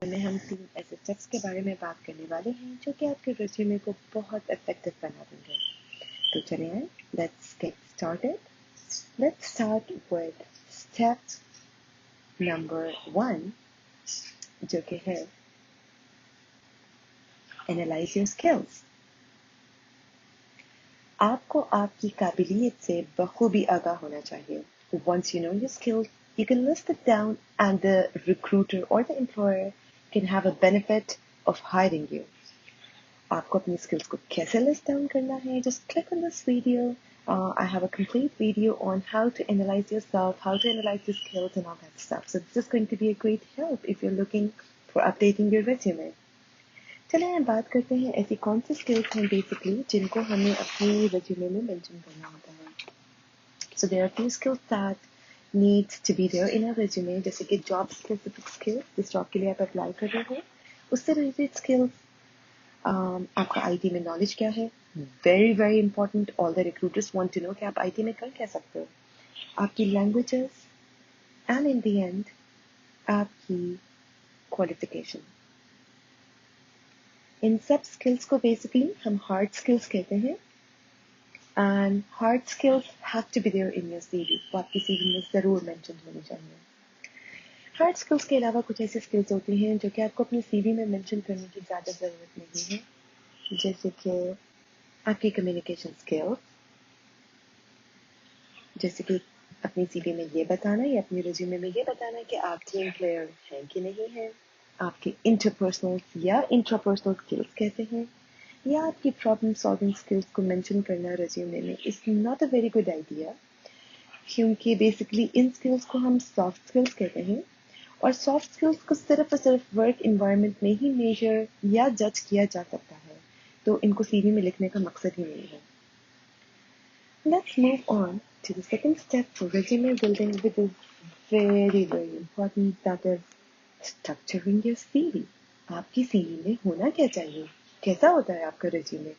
में हम 3 ऐसे स्टेप्स के बारे में बात करने वाले हैं जो कि आपके रिज्यूमे को बहुत इफेक्टिव बना देंगे। तो चलिए let's get started. Let's start with step number 1 जो कि है एनालाइज योर स्किल्स। आपको आपकी काबिलियत से बखूबी आगाह होना चाहिए। Once you know your skills, you can list it down and the recruiter or the employer can have a benefit of hiring you. आपको अपनी skills को कैसे list down करना है? Just click on this video. I have a complete video on how to analyze yourself, how to analyze your skills and all that stuff. So this is going to be a great help if you're looking for updating your resume. चलिए हम बात करते हैं ऐसी कौन सी skills हैं basically जिनको हमें अपने resume में मेंशन करना होता है. So there are a few skills that needs to be there in a resume, जैसे कि job specific skills, जिस job के लिए आप अप्लाई कर रहे हो उससे रिलेटेड skills. आपका आईटी में नॉलेज क्या है? Very very important. All the recruiters want to know कि आप आईटी में कर क्या सकते हो. आपकी languages and in the end आपकी क्वालिफिकेशन. इन सब स्किल्स को बेसिकली हम हार्ड स्किल्स कहते हैं and hard skills have to be there in your CV. वो आपकी सीवी में जरूर मेंशन होनी चाहिए. हार्ड स्किल्स के अलावा कुछ ऐसी स्किल्स होती हैं जो कि आपको अपनी सीवी में मेंशन करने की ज़्यादा ज़रूरत नहीं है, जैसे कि आपकी कम्युनिकेशन स्किल्स, जैसे कि अपनी सीवी में ये बताना या अपनी रिज्यूमे में ये बताना कि आप टीम प्लेयर हैं कि नहीं हैं, आपकी इंटरपर्सनल या इंट्रापर्सनल स्किल्स कहते हैं, या आपकी प्रॉब्लम सॉल्विंग स्किल्स को मेंशन करना रिज्यूमे में is not a very good idea, क्योंकि बेसिकली इन स्किल्स को हम सॉफ्ट स्किल्स कहते हैं और सॉफ्ट स्किल्स को सिर्फ और सिर्फ वर्क इन्वायरमेंट में ही मेजर या जज किया जा सकता है, तो इनको सीवी में लिखने का मकसद ही नहीं है. Let's move on to the second step for resume building, which is very, very important. That is structuring your CV. आपकी CV में होना क्या चाहिए? कैसा होता है आपका resume?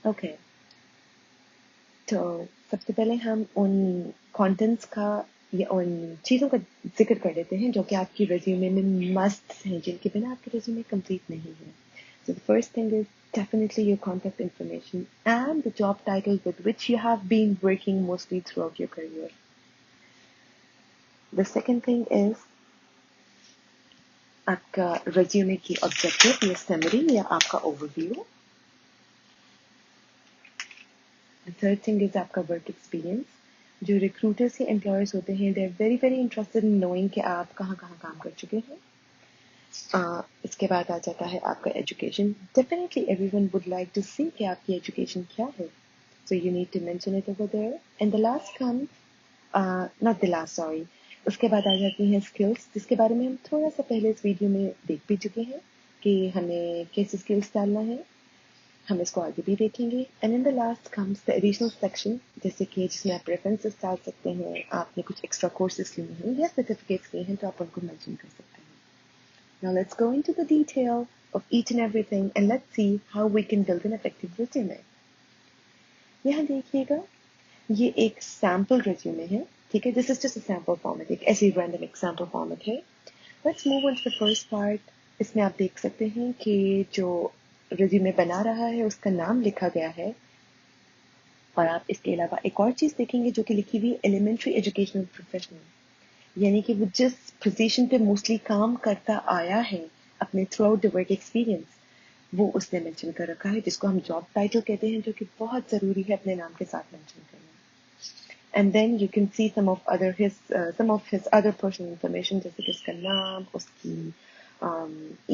Okay. तो सबसे पहले हम उन contents का या उन चीज़ों का जिक्र कर लेते हैं जो कि आपकी resume में must हैं, जिनके बिना आपकी resume complete नहीं है. So the first thing is definitely your contact information and the job title with which you have been working mostly throughout your career. The second thing is आपका resume की objective या summary या आपका overview. The third thing is आपका work experience. जो recruiters या employers होते हैं, they are very very interested in knowing कि आप कहाँ कहाँ काम कर चुके हैं. इसके बाद आ जाता है आपका education. Definitely everyone would like to see कि आपकी education क्या है. So you need to mention it over there. And the last comes, not the last, sorry. उसके बाद आ जाती हैं skills, जिसके बारे में हम थोड़ा सा पहले इस वीडियो में देख भी चुके हैं कि हमें कैसे skills डालना है. हम इसको आगे भी देखेंगे. And in the last comes the additional section, जैसे कि जिसमें आप references डाल सकते हैं, आपने कुछ extra courses लिए हैं या certificates लिए हैं तो आप उनको mention कर सकते हैं. Now let's go into the detail of each and everything and let's see how we can build an effective resume. यहाँ देखिएगा, ये एक सैम्पल रिज्यूमे है, ठीक है. This is just a sample format, एक ऐसी रैंडम एक सैम्पल फॉर्मेट है. Let's move on to the first part. इसमें आप देख सकते हैं कि जो रिज्यूमे बना रहा है उसका नाम लिखा गया है और आप इसके अलावा एक और चीज़ देखेंगे जो कि लिखी हुई एलिमेंट्री एजुकेशनल प्रोफेशनल, यानी कि वो जिस पोजीशन पे मोस्टली काम करता आया है अपने through out the work experience, वो उसने मेंशन कर रखा है, जिसको हम जॉब टाइटल कहते हैं, जो कि बहुत ज़रूरी है अपने नाम के साथ मेंशन करना. And then you can see some of his other personal information, जैसे कि उसका नाम, उसकी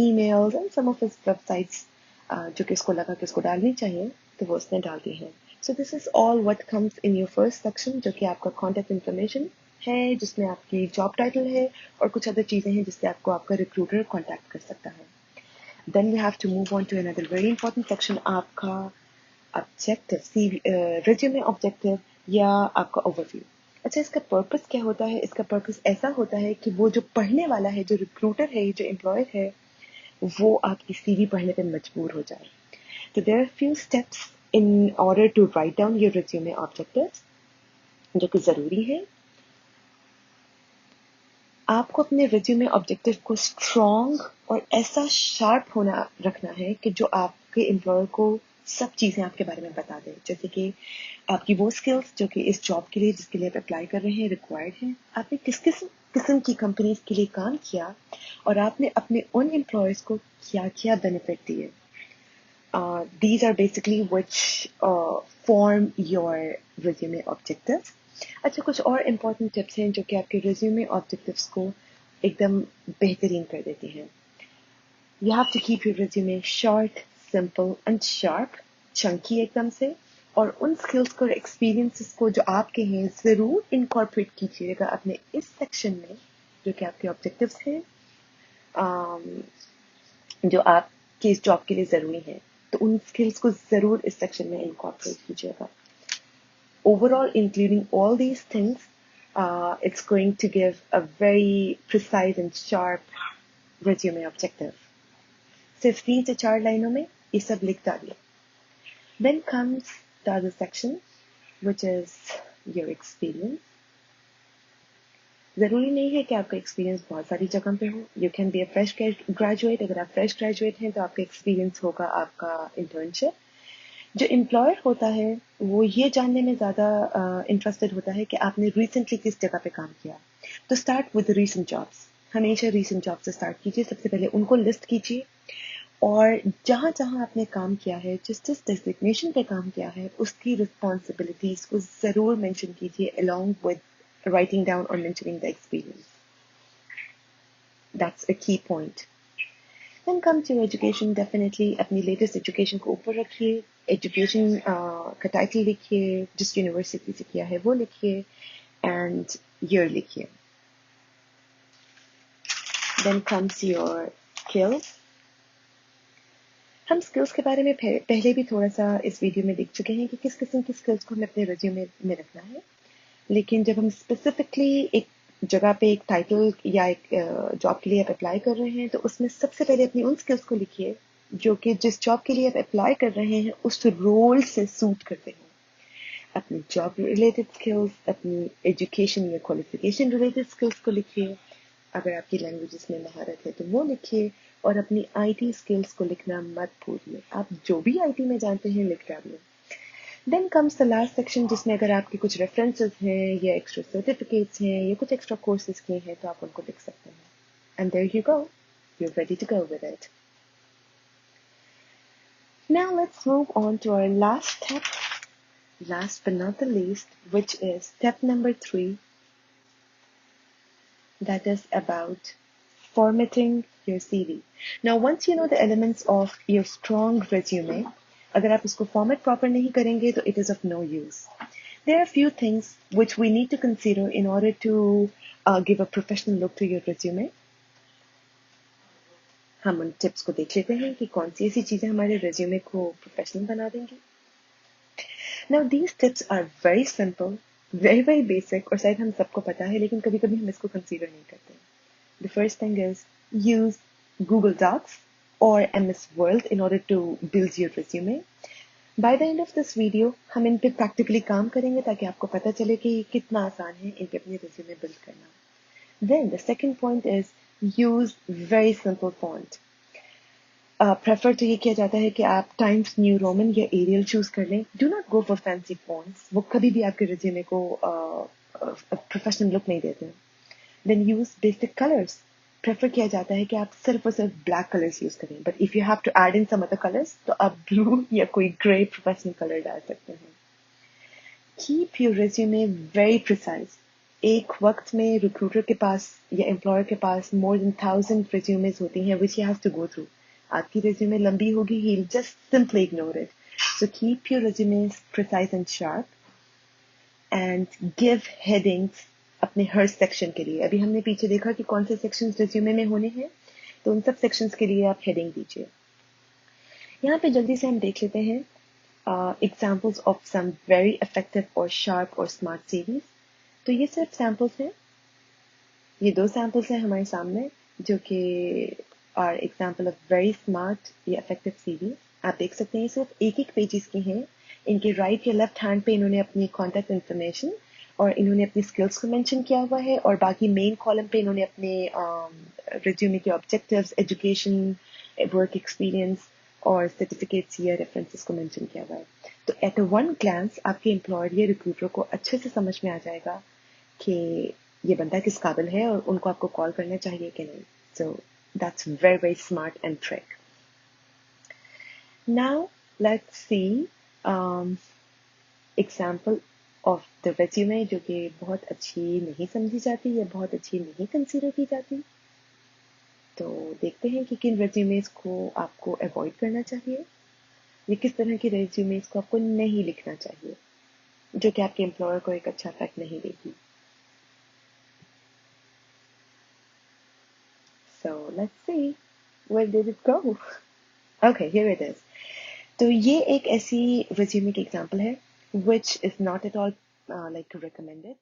emails and some of his websites, जो कि उसको लगा कि उसको डालनी चाहिए तो वो उसने डाल दी है. So this is all what comes in your first section, जो कि आपका contact information है, जिसमें आपकी job title है और कुछ other चीज़ें हैं जिससे आपको आपका recruiter contact कर सकता है. Then we have to move on to another very important section, आपका ऑब्जेक्टिव, रिज्यूमे ऑब्जेक्टिव या आपका ओवरव्यू. अच्छा, इसका पर्पस क्या होता है? इसका पर्पस ऐसा होता है कि वो जो पढ़ने वाला है, जो रिक्रूटर है, जो एम्प्लॉयर है, वो आपकी सीवी पढ़ने पे मजबूर हो जाए. तो there are few steps in order to write down your resume objectives, जो कि ज़रूरी है. आपको अपने रिज्यूमे ऑब्जेक्टिव को स्ट्रॉन्ग और ऐसा शार्प होना रखना है कि जो आपके एम्प्लॉयर को सब चीज़ें आपके बारे में बता दें, जैसे कि आपकी वो स्किल्स जो कि इस जॉब के लिए जिसके लिए आप अप्लाई कर रहे हैं रिक्वायर्ड हैं, आपने किस किस किस्म की कंपनीज के लिए काम किया और आपने अपने उन एम्प्लॉयर्स को क्या क्या बेनिफिट दिए. These are basically which form your resume objectives. अच्छा, कुछ और important tips हैं जो कि आपके resume objectives को एकदम बेहतरीन कर देती हैं. You have to keep your resume short, simple and sharp, chunky एकदम से, और उन skills को experiences को जो आपके हैं ज़रूर incorporate कीजिएगा अपने इस section में जो कि आपके objectives हैं, जो आपके इस जॉब के लिए ज़रूरी हैं. तो उन स्किल्स को ज़रूर इस सेक्शन में इनकॉर्पोरेट कीजिएगा. Overall, including all these things, it's going to give a very precise and sharp resume objective. सिर्फ 3 से 4 लाइनों में ये सब लिख डालिए. Then comes the other section, which is your experience. ज़रूरी नहीं है कि आपका एक्सपीरियंस बहुत सारी जगह पे हो. You can be a fresh graduate. अगर आप फ्रेश ग्रेजुएट हैं तो आपका एक्सपीरियंस होगा आपका इंटर्नशिप. जो एम्प्लॉयर होता है वो ये जानने में ज़्यादा इंटरेस्टेड होता है कि आपने रिसेंटली किस जगह पे काम किया. तो स्टार्ट विद रिसेंट जॉब्स. हमेशा रिसेंट जॉब से स्टार्ट कीजिए. सबसे पहले उनको लिस्ट कीजिए और जहाँ जहाँ आपने काम किया है, जिस जिस डेजिग्नेशन पे काम किया है, उसकी रिस्पॉन्सिबिलिटीज को ज़रूर मेंशन कीजिए along with writing down or mentioning the experience. That's a key point. Then come to education. Definitely अपनी latest education को ऊपर रखिए. Education का title लिखिए, जिस यूनिवर्सिटी से किया है वो लिखिए, and year लिखिए. Then comes your skills. हम स्किल्स के बारे में पहले भी थोड़ा सा इस वीडियो में देख चुके हैं कि किस किस्म की स्किल्स को हमें अपने रिज्यूमे में रखना है. लेकिन जब हम स्पेसिफिकली एक जगह पे एक टाइटल या एक जॉब के लिए आप अप्लाई कर रहे हैं तो उसमें सबसे पहले अपनी उन स्किल्स को लिखिए जो कि जिस जॉब के लिए आप अप्लाई कर रहे हैं उस रोल से सूट करते हैं. अपनी जॉब रिलेटेड स्किल्स, अपनी एजुकेशन या क्वालिफिकेशन रिलेटेड स्किल्स को लिखिए. अगर आपकी लैंग्वेजेस में महारत है तो वो लिखिए और अपनी आईटी स्किल्स को लिखना मत भूलिए. आप जो भी आईटी में जानते हैं लिख डालिए. Then comes the last section जिसमें अगर आपके कुछ references हैं या extra certificates हैं या कुछ extra courses किए हैं तो आप उनको लिख सकते हैं. And there you go. You're ready to go with it. Now let's move on to our last step, last but not the least, which is step number 3. That is about formatting your CV. Now once you know the elements of your strong resume, अगर आप इसको format proper नहीं करेंगे तो it is of no use. There are a few things which we need to consider in order to give a professional look to your resume. हम उन tips को देख लेते हैं कि कौन सी ऐसी चीजें हमारे resume को प्रोफेशनल बना देंगी. Now these tips are very simple, very basic और शायद हम सबको पता है लेकिन कभी-कभी हम इसको consider नहीं करते. The first thing is use Google Docs or MS Word in order to build your resume. By the end of this video, हम इन पे practically काम करेंगे ताकि आपको पता चले कि कितना आसान है इन पे अपनी resume build करना. Then the second point is use very simple font. Prefer तो ये किया जाता है कि आप Times New Roman या Arial choose कर लें. Do not go for fancy fonts. वो कभी भी आपके resume को professional look नहीं देते. Then use basic colors. Prefer किया जाता है कि आप सिर्फ और सिर्फ black colors use करें. But if you have to add in some other colors, तो आप blue या कोई grey professional color डाल सकते हैं. Keep your resume very precise. एक वक्त में recruiter के पास या employer के पास more than 1,000 resumes होती हैं which he has to go through. आपकी resume लंबी होगी, he'll just simply ignore it. So keep your resumes precise and sharp and give headings अपने हर सेक्शन के लिए. अभी हमने पीछे देखा कि कौन से सेक्शंस रिज्यूमे में होने हैं, तो उन सब सेक्शंस के लिए आप हेडिंग दीजिए. यहाँ पे जल्दी से हम देख लेते हैं examples of some very effective और शार्प और स्मार्ट सीरीज. तो ये सिर्फ सैम्पल्स हैं. ये 2 सैम्पल्स हैं हमारे सामने जो कि are example of very smart या इफेक्टिव सीरीज. आप देख सकते हैं सिर्फ एक पेजेस की हैं. इनके राइट या लेफ्ट हैंड पे इन्होंने अपनी कॉन्टैक्ट इन्फॉर्मेशन और इन्होंने अपनी स्किल्स को मेंशन किया हुआ है, और बाकी मेन कॉलम पे इन्होंने अपने रिज्यूमे के ऑब्जेक्टिव्स, एजुकेशन, वर्क एक्सपीरियंस और सर्टिफिकेट्स या रेफरेंसेस को मेंशन किया हुआ है। तो एट अ वन ग्लांस आपके एम्प्लॉयर या रिक्रूटर को अच्छे से समझ में आ जाएगा कि ये बंदा किस काबिल है और उनको आपको कॉल करना चाहिए कि नहीं. So that's very, very smart and trick. Now let's see example of the resume जो कि बहुत अच्छी नहीं समझी जाती या बहुत अच्छी नहीं कंसीडर की जाती. तो देखते हैं कि किन रेज्यूमेस को आपको अवॉइड करना चाहिए या किस तरह के रेज्यूमेस को आपको नहीं लिखना चाहिए जो कि आपके एम्प्लॉयर को एक अच्छा इफेक्ट नहीं देगी. So let's see, where did it go? Okay, here it is. तो ये एक ऐसी resume की example है which is not at all like recommended.